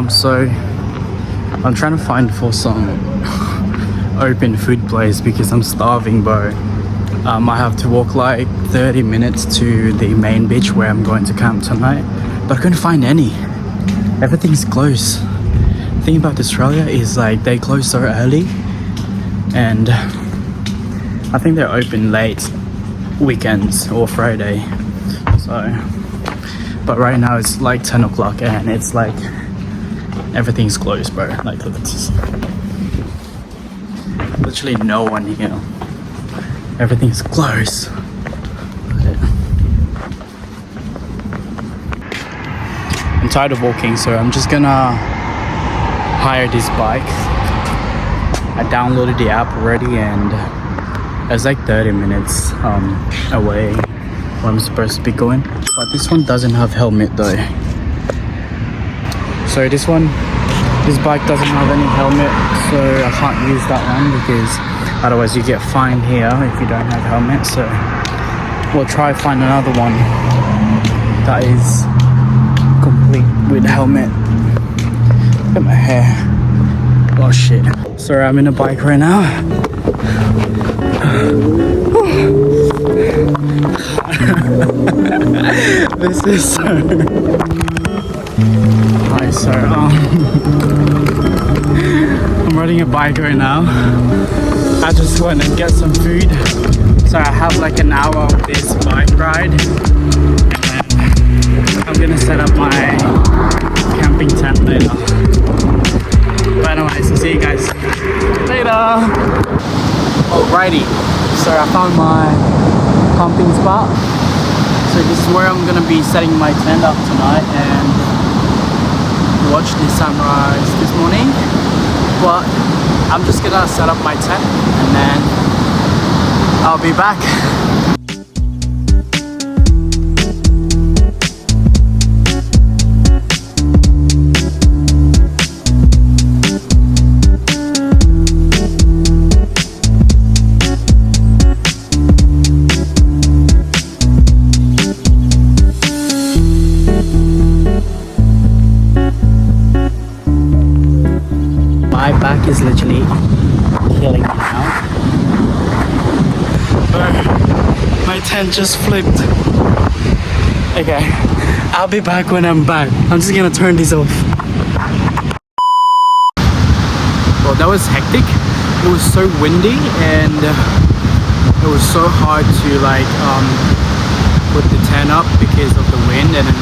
So I'm trying to find for some open food place because I'm starving, bro. I have to walk like 30 minutes to the main beach where I'm going to camp tonight, but I couldn't find any. Everything's closed. The thing about Australia is like they close so early, and I think they're open late weekends or Friday. So, but right now it's like 10 o'clock and it's like everything's closed, bro. Like look at this. Literally no one here. Everything's closed. I'm tired of walking, so I'm just gonna hire this bike. I downloaded the app already and it's like 30 minutes away where I'm supposed to be going. But this one doesn't have helmet though. So this bike doesn't have any helmet, so I can't use that one because otherwise you get fined here if you don't have helmet. So we'll try find another one that is complete with helmet. Look at my hair. Oh shit. Sorry, I'm in a bike right now. This is so... Hi, so I'm riding a bike right now. I just went and get some food. So I have like an hour of this bike ride. And I'm gonna set up my camping tent later. But anyways, I'll see you guys later. Alrighty, so I found my camping spot. So this is where I'm gonna be setting my tent up tonight and watch the sunrise this morning. But I'm just gonna set up my tent and then I'll be back. My back is literally killing me now. My tent just flipped. Okay, I'll be back when I'm back. I'm just gonna turn this off. Well, that was hectic. It was so windy and it was so hard to like put the tent up because of the wind, and then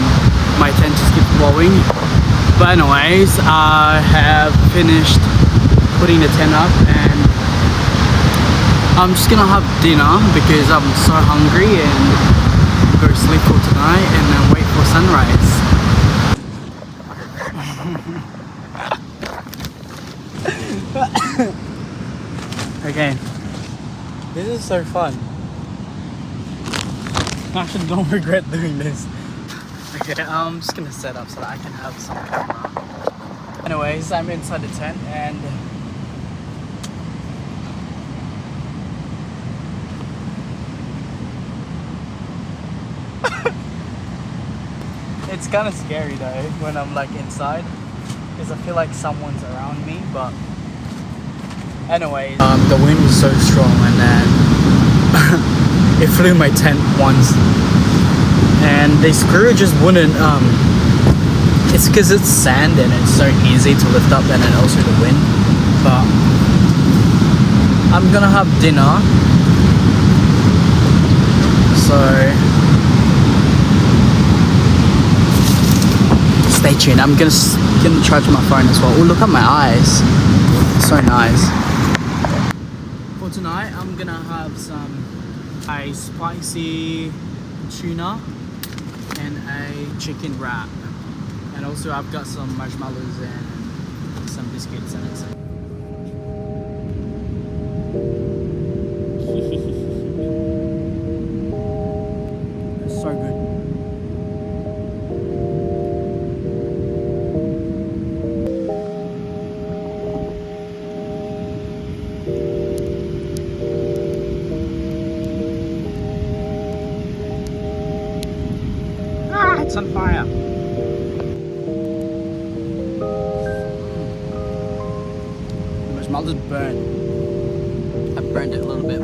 my tent just keeps blowing. But anyways, I have finished putting the tent up and I'm just gonna have dinner because I'm so hungry, and go to sleep for tonight and then wait for sunrise. Okay, this is so fun. I actually don't regret doing this. Okay, I'm just gonna set up so that I can have some camera. Anyways, I'm inside the tent and it's kind of scary though when I'm like inside because I feel like someone's around me. But anyways, the wind was so strong and then it flew my tent once. And the screw just wouldn't, it's because it's sand and it's so easy to lift up, and then also the wind. But I'm gonna have dinner, so stay tuned. I'm gonna charge my phone as well. Oh, look at my eyes, so nice. For tonight, I'm gonna have a spicy tuna and a chicken wrap, and also I've got some marshmallows and some biscuits and it's so good. It's on fire. felt it burn. I burned it a little bit.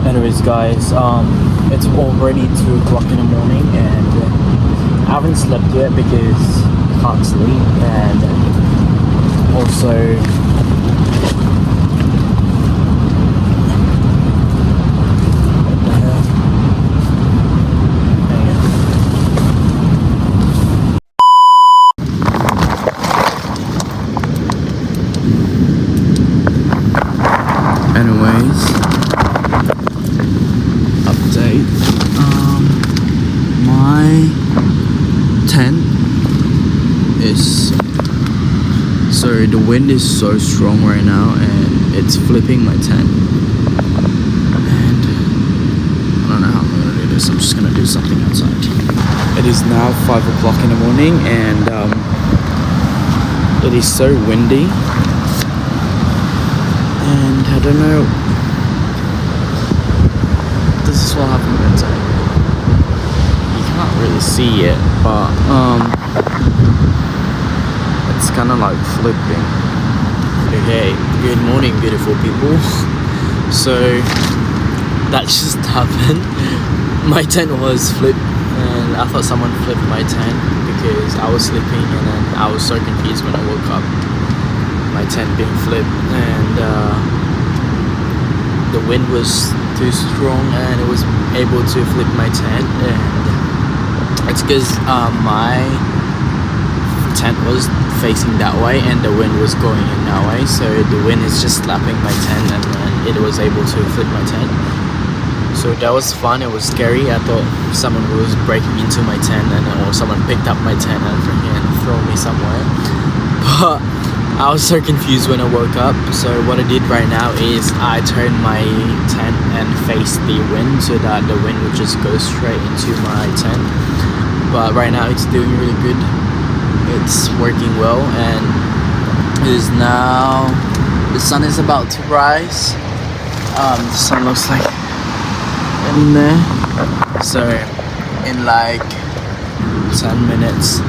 Anyways guys, it's already 2 o'clock in the morning and I haven't slept yet because I can't sleep, and also update. My tent is, so the wind is so strong right now and it's flipping my tent, and I don't know how I'm gonna do this. I'm just gonna do something outside. It is now 5 o'clock in the morning and it is so windy, and I don't know. This is what happened outside. You can't really see it, but it's kind of like flipping. Okay, good morning, beautiful people. So that just happened. My tent was flipped, and I thought someone flipped my tent because I was sleeping, and then I was so confused when I woke up. My tent being flipped, and the wind was too strong and it was able to flip my tent, and it's because my tent was facing that way and the wind was going in that way, so the wind is just slapping my tent and then it was able to flip my tent. So that was fun. It was scary. I thought someone was breaking into my tent or someone picked up my tent and throw me somewhere, but I was so confused when I woke up. So what I did right now is I turned my tent and faced the wind so that the wind would just go straight into my tent. But right now it's doing really good. It's working well, and it is now, the sun is about to rise. The sun looks like in there. So in like 10 minutes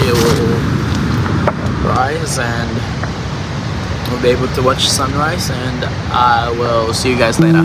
it will rise and we'll be able to watch sunrise, and I will see you guys later.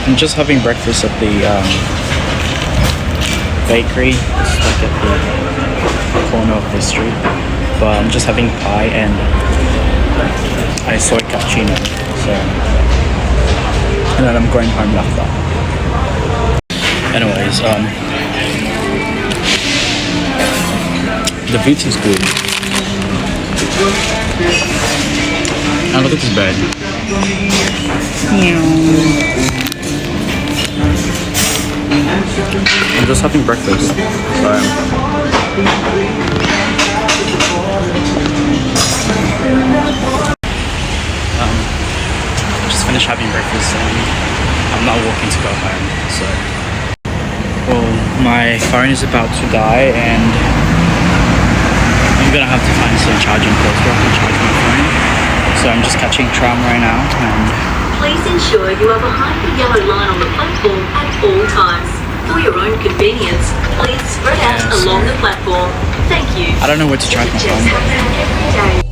I'm just having breakfast at the bakery. It's like at the corner of the street, but I'm just having pie and a soy cappuccino. So, and then I'm going home after. Anyways, the beach is good. And look at this bed. I'm just having breakfast. So just finished having breakfast and I'm not walking to go home. So, well, my phone is about to die and I'm gonna have to find some charging ports where I can charge my phone. So I'm just catching tram right now, and please ensure you are behind the yellow line on the platform at all times. For your own convenience, please spread out along the platform. Thank you. I don't know where to charge my phone. Every day.